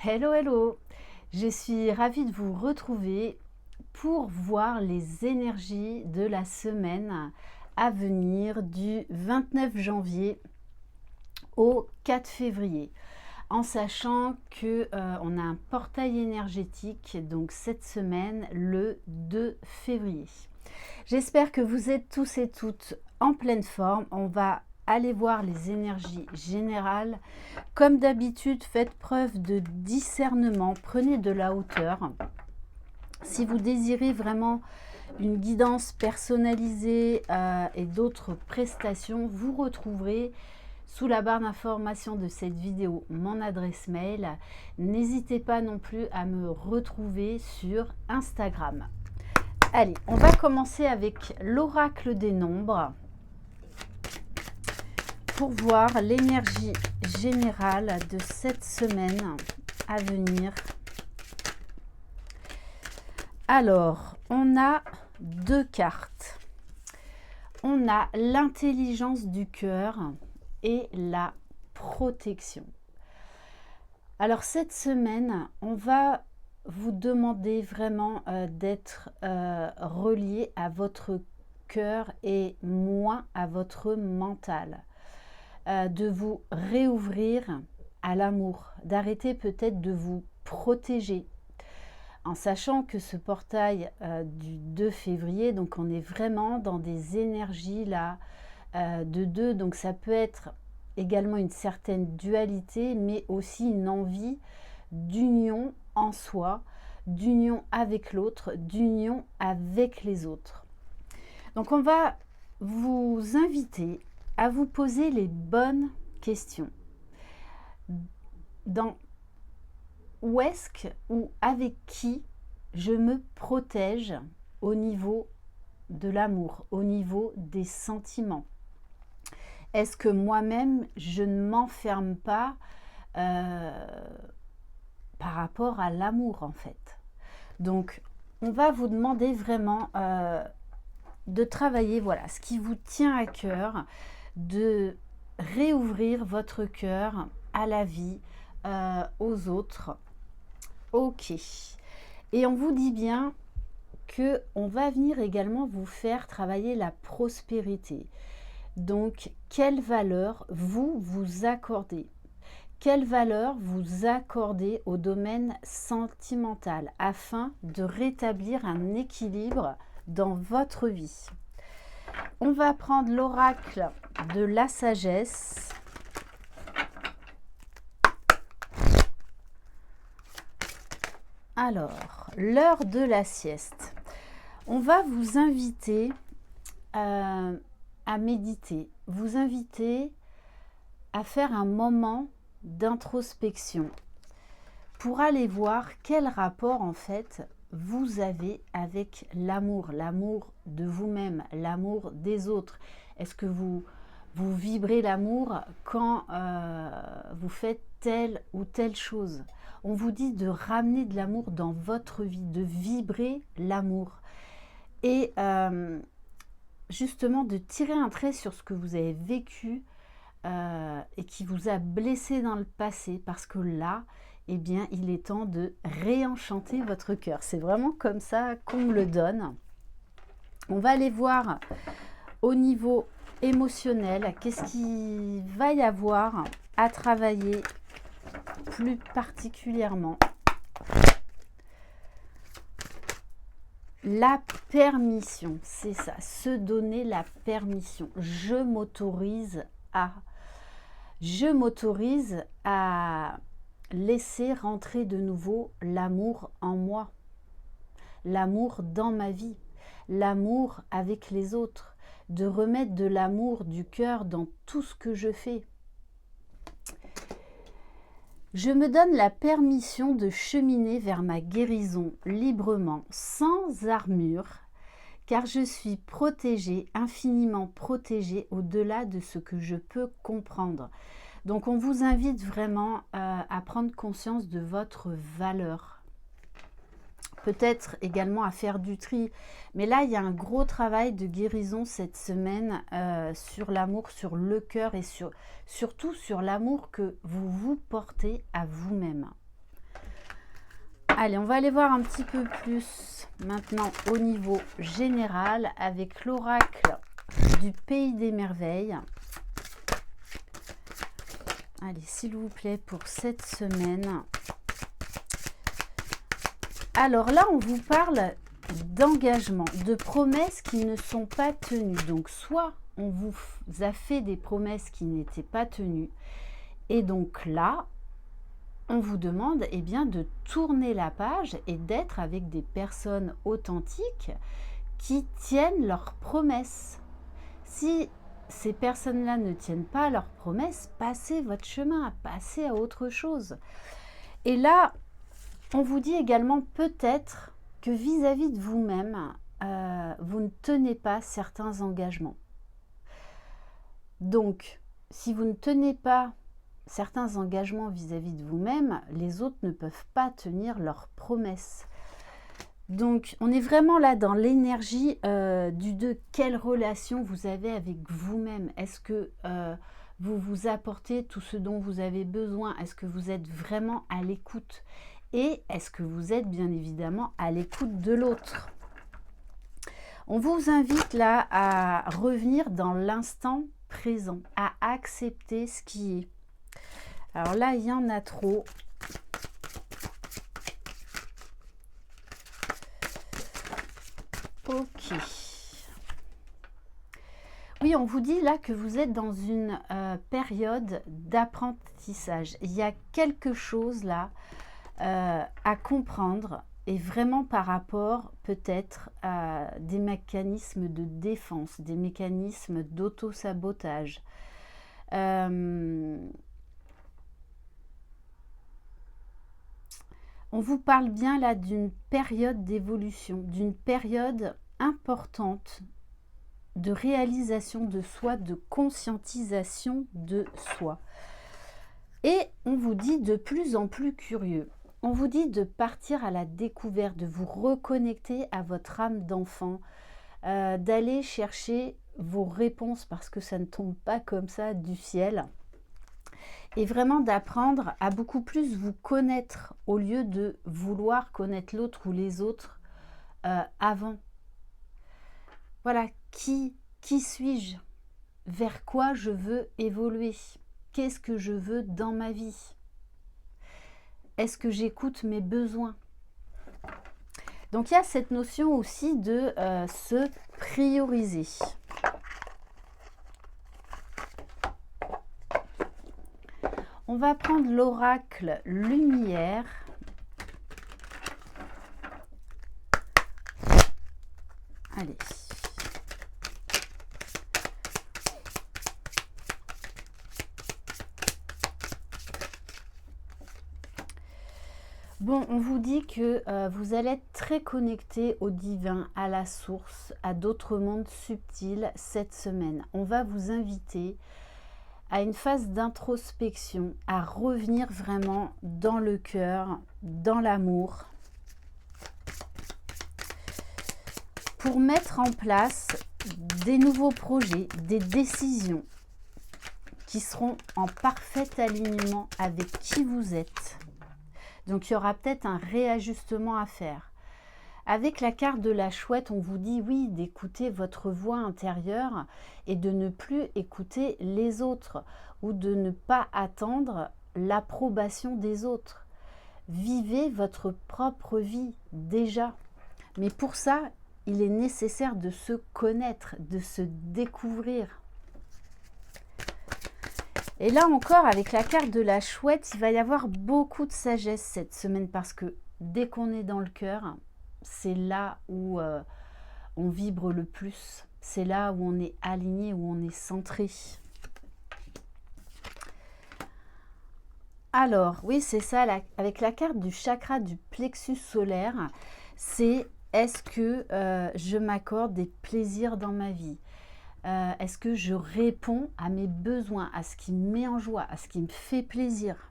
Hello, hello! Je suis ravie de vous retrouver pour voir les énergies de la semaine à venir du 29 janvier au 4 février. En sachant que on a un portail énergétique donc cette semaine le 2 février. J'espère que vous êtes tous et toutes en pleine forme. On va aller voir les énergies générales. Comme d'habitude, faites preuve de discernement, prenez de la hauteur. Si vous désirez vraiment une guidance personnalisée et d'autres prestations, vous retrouverez sous la barre d'information de cette vidéo mon adresse mail. N'hésitez pas non plus à me retrouver sur Instagram. Allez, on va commencer avec l'oracle des nombres pour voir l'énergie générale de cette semaine à venir. Alors, on a deux cartes. On a l'intelligence du cœur et la protection. Alors, cette semaine, on va vous demander vraiment d'être relié à votre cœur et moins à votre mental. De vous réouvrir à l'amour, d'arrêter peut-être de vous protéger, en sachant que ce portail du 2 février, donc on est vraiment dans des énergies là de deux, donc ça peut être également une certaine dualité, mais aussi une envie d'union en soi, d'union avec l'autre, d'union avec les autres. Donc on va vous inviter à vous poser les bonnes questions. Dans où est-ce que ou avec qui je me protège au niveau de l'amour, au niveau des sentiments? Est-ce que moi-même, je ne m'enferme pas par rapport à l'amour en fait? Donc, on va vous demander vraiment de travailler, voilà, ce qui vous tient à cœur, de réouvrir votre cœur à la vie, aux autres. Ok. Et on vous dit bien que on va venir également vous faire travailler la prospérité. Donc, quelle valeur vous accordez? Quelle valeur vous accordez au domaine sentimental afin de rétablir un équilibre dans votre vie? On va prendre l'oracle de la sagesse. Alors, l'heure de la sieste. On va vous inviter à méditer, vous inviter à faire un moment d'introspection pour aller voir quel rapport en fait vous avez avec l'amour, l'amour de vous-même, l'amour des autres. Est-ce que vous vibrez l'amour quand vous faites telle ou telle chose? On vous dit de ramener de l'amour dans votre vie, de vibrer l'amour. Et justement de tirer un trait sur ce que vous avez vécu et qui vous a blessé dans le passé, parce que là, eh bien, il est temps de réenchanter votre cœur. C'est vraiment comme ça qu'on me le donne. On va aller voir au niveau émotionnel, qu'est-ce qu'il va y avoir à travailler plus particulièrement. La permission, c'est ça, se donner la permission. Je m'autorise à laisser rentrer de nouveau l'amour en moi, l'amour dans ma vie, l'amour avec les autres, de remettre de l'amour du cœur dans tout ce que je fais. Je me donne la permission de cheminer vers ma guérison librement, sans armure, car je suis protégée, infiniment protégée au-delà de ce que je peux comprendre. Donc on vous invite vraiment à prendre conscience de votre valeur. Peut-être également à faire du tri. Mais là, il y a un gros travail de guérison cette semaine sur l'amour, sur le cœur et surtout sur l'amour que vous vous portez à vous-même. Allez, on va aller voir un petit peu plus maintenant au niveau général avec l'oracle du Pays des Merveilles. Allez, s'il vous plaît, pour cette semaine. Alors là, on vous parle d'engagement, de promesses qui ne sont pas tenues. Donc, soit on vous a fait des promesses qui n'étaient pas tenues. Et donc là, on vous demande eh bien, de tourner la page et d'être avec des personnes authentiques qui tiennent leurs promesses. Si ces personnes-là ne tiennent pas leurs promesses, passez votre chemin, passez à autre chose. Et là, on vous dit également peut-être que vis-à-vis de vous-même, vous ne tenez pas certains engagements. Donc, si vous ne tenez pas certains engagements vis-à-vis de vous-même, les autres ne peuvent pas tenir leurs promesses. Donc, on est vraiment là dans l'énergie de quelle relation vous avez avec vous-même. Est-ce que vous vous apportez tout ce dont vous avez besoin? Est-ce que vous êtes vraiment à l'écoute? Et est-ce que vous êtes bien évidemment à l'écoute de l'autre? On vous invite là à revenir dans l'instant présent, à accepter ce qui est. Alors là, il y en a trop. Ok. Oui, on vous dit là que vous êtes dans une période d'apprentissage. Il y a quelque chose là à comprendre et vraiment par rapport peut-être à des mécanismes de défense, des mécanismes d'auto-sabotage. On vous parle bien là d'une période d'évolution, d'une période importante de réalisation de soi, de conscientisation de soi. Et on vous dit de plus en plus curieux. On vous dit de partir à la découverte, de vous reconnecter à votre âme d'enfant, d'aller chercher vos réponses parce que ça ne tombe pas comme ça du ciel. Et vraiment d'apprendre à beaucoup plus vous connaître au lieu de vouloir connaître l'autre ou les autres avant. Voilà, qui suis-je? Vers quoi je veux évoluer? Qu'est-ce que je veux dans ma vie? Est-ce que j'écoute mes besoins? Donc il y a cette notion aussi de se prioriser. On va prendre l'oracle lumière. Allez. Bon, on vous dit que vous allez être très connecté au divin, à la source, à d'autres mondes subtils cette semaine. On va vous inviter à une phase d'introspection, à revenir vraiment dans le cœur, dans l'amour, pour mettre en place des nouveaux projets, des décisions qui seront en parfait alignement avec qui vous êtes. Donc il y aura peut-être un réajustement à faire. Avec la carte de la chouette, on vous dit oui, d'écouter votre voix intérieure et de ne plus écouter les autres ou de ne pas attendre l'approbation des autres. Vivez votre propre vie déjà. Mais pour ça, il est nécessaire de se connaître, de se découvrir. Et là encore, avec la carte de la chouette, il va y avoir beaucoup de sagesse cette semaine parce que dès qu'on est dans le cœur, c'est là où on vibre le plus. C'est là où on est aligné, où on est centré. Alors, oui, c'est ça, avec la carte du chakra du plexus solaire, c'est est-ce que je m'accorde des plaisirs dans ma vie? Est-ce que je réponds à mes besoins, à ce qui me met en joie, à ce qui me fait plaisir?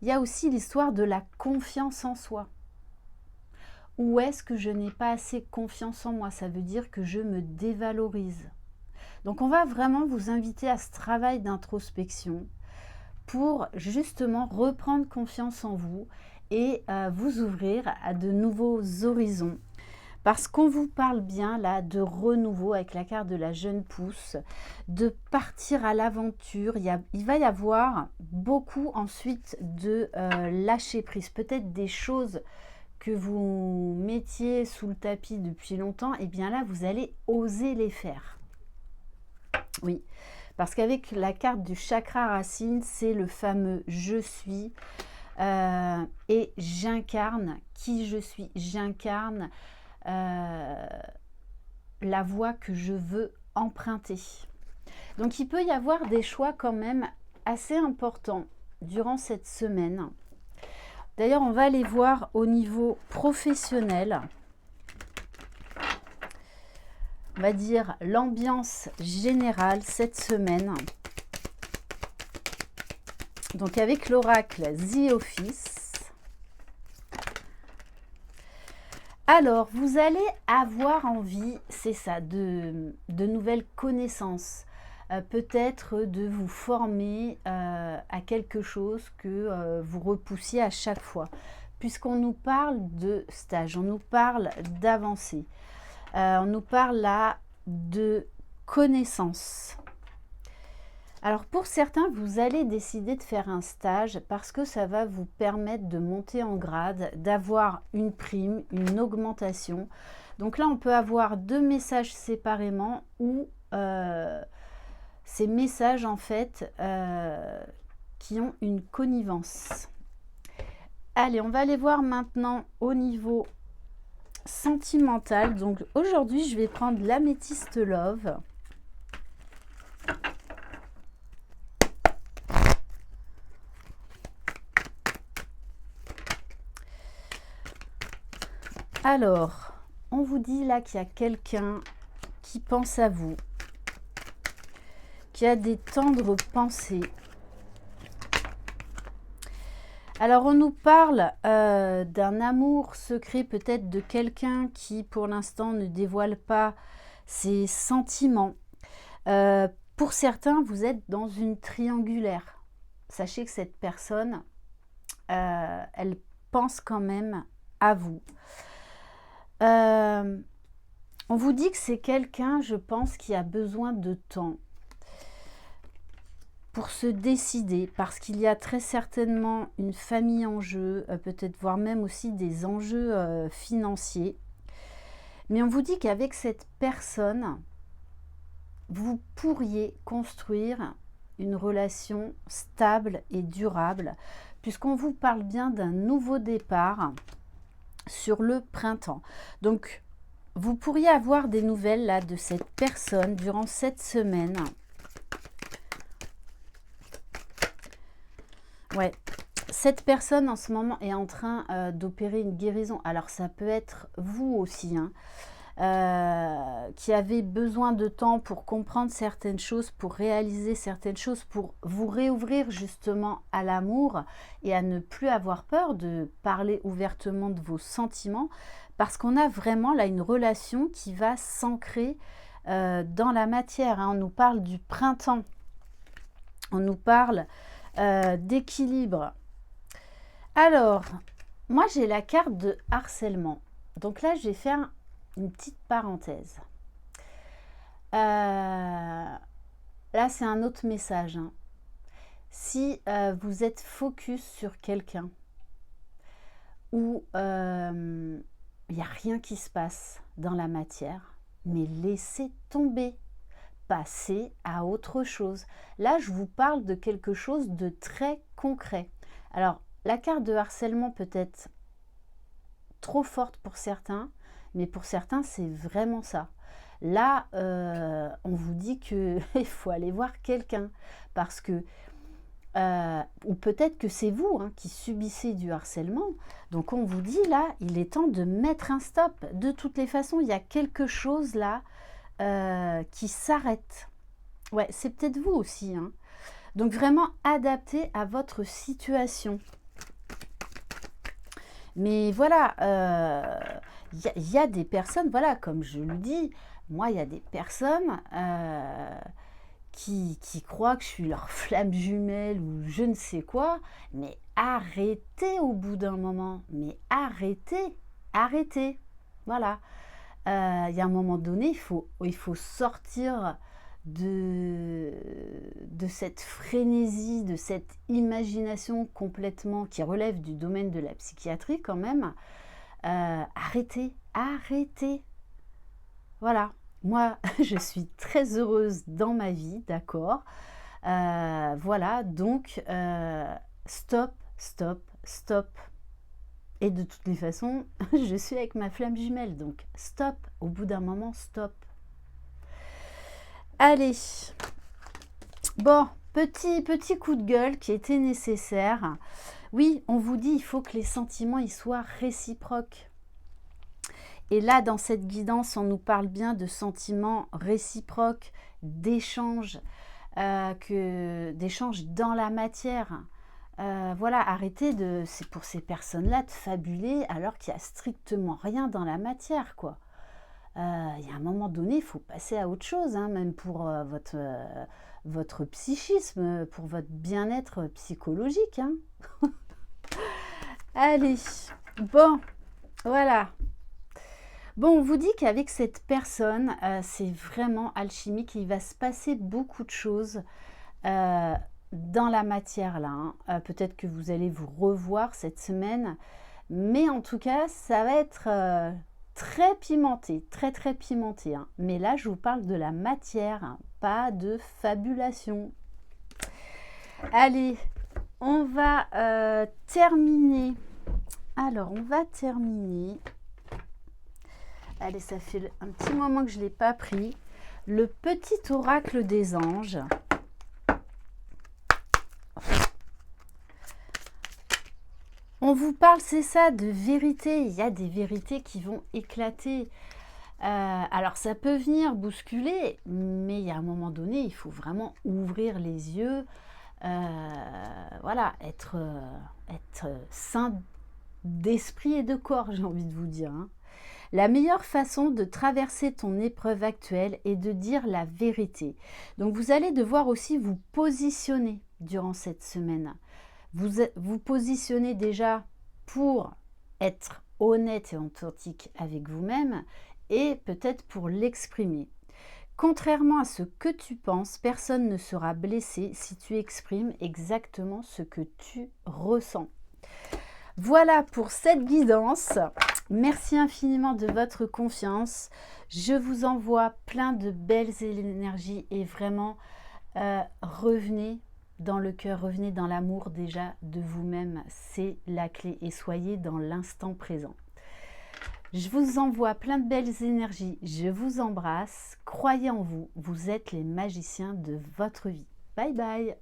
Il y a aussi l'histoire de la confiance en soi. Ou est-ce que je n'ai pas assez confiance en moi? Ça veut dire que je me dévalorise. Donc on va vraiment vous inviter à ce travail d'introspection pour justement reprendre confiance en vous et vous ouvrir à de nouveaux horizons. Parce qu'on vous parle bien là de renouveau avec la carte de la jeune pousse, de partir à l'aventure. Il va y avoir beaucoup ensuite de lâcher prise. Peut-être des choses que vous mettiez sous le tapis depuis longtemps, et bien là, vous allez oser les faire. Oui, parce qu'avec la carte du chakra racine, c'est le fameux « je suis » et j'incarne qui je suis. J'incarne la voie que je veux emprunter. Donc, il peut y avoir des choix quand même assez importants durant cette semaine. D'ailleurs, on va aller voir au niveau professionnel. On va dire l'ambiance générale cette semaine. Donc, avec l'oracle The Office. Alors, vous allez avoir envie, c'est ça, de nouvelles connaissances. Peut-être de vous former à quelque chose que vous repoussiez à chaque fois. Puisqu'on nous parle de stage, on nous parle d'avancée. On nous parle là de connaissances. Alors pour certains, vous allez décider de faire un stage parce que ça va vous permettre de monter en grade, d'avoir une prime, une augmentation. Donc là, on peut avoir deux messages séparément ou ces messages en fait qui ont une connivence. Allez, on va aller voir maintenant au niveau sentimental. Donc aujourd'hui, je vais prendre l'améthyste Love. Alors, on vous dit là qu'il y a quelqu'un qui pense à vous, qui a des tendres pensées. Alors, on nous parle d'un amour secret, peut-être de quelqu'un qui, pour l'instant, ne dévoile pas ses sentiments. Pour certains, vous êtes dans une triangulaire. Sachez que cette personne, elle pense quand même à vous. On vous dit que c'est quelqu'un, je pense, qui a besoin de temps pour se décider, parce qu'il y a très certainement une famille en jeu, peut-être voire même aussi des enjeux financiers. Mais on vous dit qu'avec cette personne, vous pourriez construire une relation stable et durable, puisqu'on vous parle bien d'un nouveau départ sur le printemps. Donc, vous pourriez avoir des nouvelles là de cette personne durant cette semaine. Ouais, cette personne en ce moment est en train d'opérer une guérison. Alors, ça peut être vous aussi, hein, qui avez besoin de temps pour comprendre certaines choses, pour réaliser certaines choses, pour vous réouvrir justement à l'amour et à ne plus avoir peur de parler ouvertement de vos sentiments, parce qu'on a vraiment là une relation qui va s'ancrer dans la matière, hein. On nous parle du printemps, on nous parle d'équilibre. Alors, moi j'ai la carte de harcèlement. Donc là, je vais faire une petite parenthèse. Là, c'est un autre message, hein. Si vous êtes focus sur quelqu'un où il n'y a rien qui se passe dans la matière, mais laissez tomber. Passer à autre chose. Là, je vous parle de quelque chose de très concret. Alors, la carte de harcèlement peut être trop forte pour certains, mais pour certains, c'est vraiment ça. Là, on vous dit qu'il faut aller voir quelqu'un, parce que, ou peut-être que c'est vous hein, qui subissez du harcèlement. Donc, on vous dit là, il est temps de mettre un stop. De toutes les façons, il y a quelque chose là qui s'arrête. Ouais, c'est peut-être vous aussi, hein. Donc vraiment adapté à votre situation. Mais voilà, y a des personnes, voilà, comme je le dis, moi, il y a des personnes qui croient que je suis leur flamme jumelle ou je ne sais quoi, mais arrêtez au bout d'un moment, mais arrêtez, arrêtez, voilà. Il y a un moment donné, il faut sortir de cette frénésie, de cette imagination complètement qui relève du domaine de la psychiatrie quand même. Arrêtez, arrêtez. Voilà. Moi, je suis très heureuse dans ma vie, d'accord. Voilà, donc stop, stop, stop. Et de toutes les façons, je suis avec ma flamme jumelle, donc stop, au bout d'un moment, stop. Allez, bon, petit coup de gueule qui était nécessaire. Oui, on vous dit, il faut que les sentiments ils soient réciproques. Et là, dans cette guidance, on nous parle bien de sentiments réciproques, d'échanges, d'échanges dans la matière. Voilà, arrêtez de, c'est pour ces personnes-là de fabuler alors qu'il n'y a strictement rien dans la matière, quoi. Il y a un moment donné, il faut passer à autre chose, hein, même pour votre psychisme, pour votre bien-être psychologique. Hein. Allez, bon, voilà. Bon, on vous dit qu'avec cette personne, c'est vraiment alchimique. Il va se passer beaucoup de choses dans la matière là. Hein. Peut-être que vous allez vous revoir cette semaine. Mais en tout cas, ça va être très pimenté. Très, très pimenté. Hein. Mais là, je vous parle de la matière, hein, pas de fabulation. Allez, on va terminer. Alors, on va terminer. Allez, ça fait un petit moment que je ne l'ai pas pris. Le petit oracle des anges. On vous parle, c'est ça, de vérité. Il y a des vérités qui vont éclater. Alors, ça peut venir bousculer, mais il y a un moment donné, il faut vraiment ouvrir les yeux. Voilà, être sain d'esprit et de corps, j'ai envie de vous dire. Hein. La meilleure façon de traverser ton épreuve actuelle est de dire la vérité. Donc vous allez devoir aussi vous positionner durant cette semaine. Vous positionnez déjà pour être honnête et authentique avec vous-même et peut-être pour l'exprimer. Contrairement à ce que tu penses, personne ne sera blessé si tu exprimes exactement ce que tu ressens. Voilà pour cette guidance. Merci infiniment de votre confiance. Je vous envoie plein de belles énergies et vraiment revenez dans le cœur, revenez dans l'amour déjà de vous-même. C'est la clé et soyez dans l'instant présent. Je vous envoie plein de belles énergies. Je vous embrasse. Croyez en vous. Vous êtes les magiciens de votre vie. Bye bye.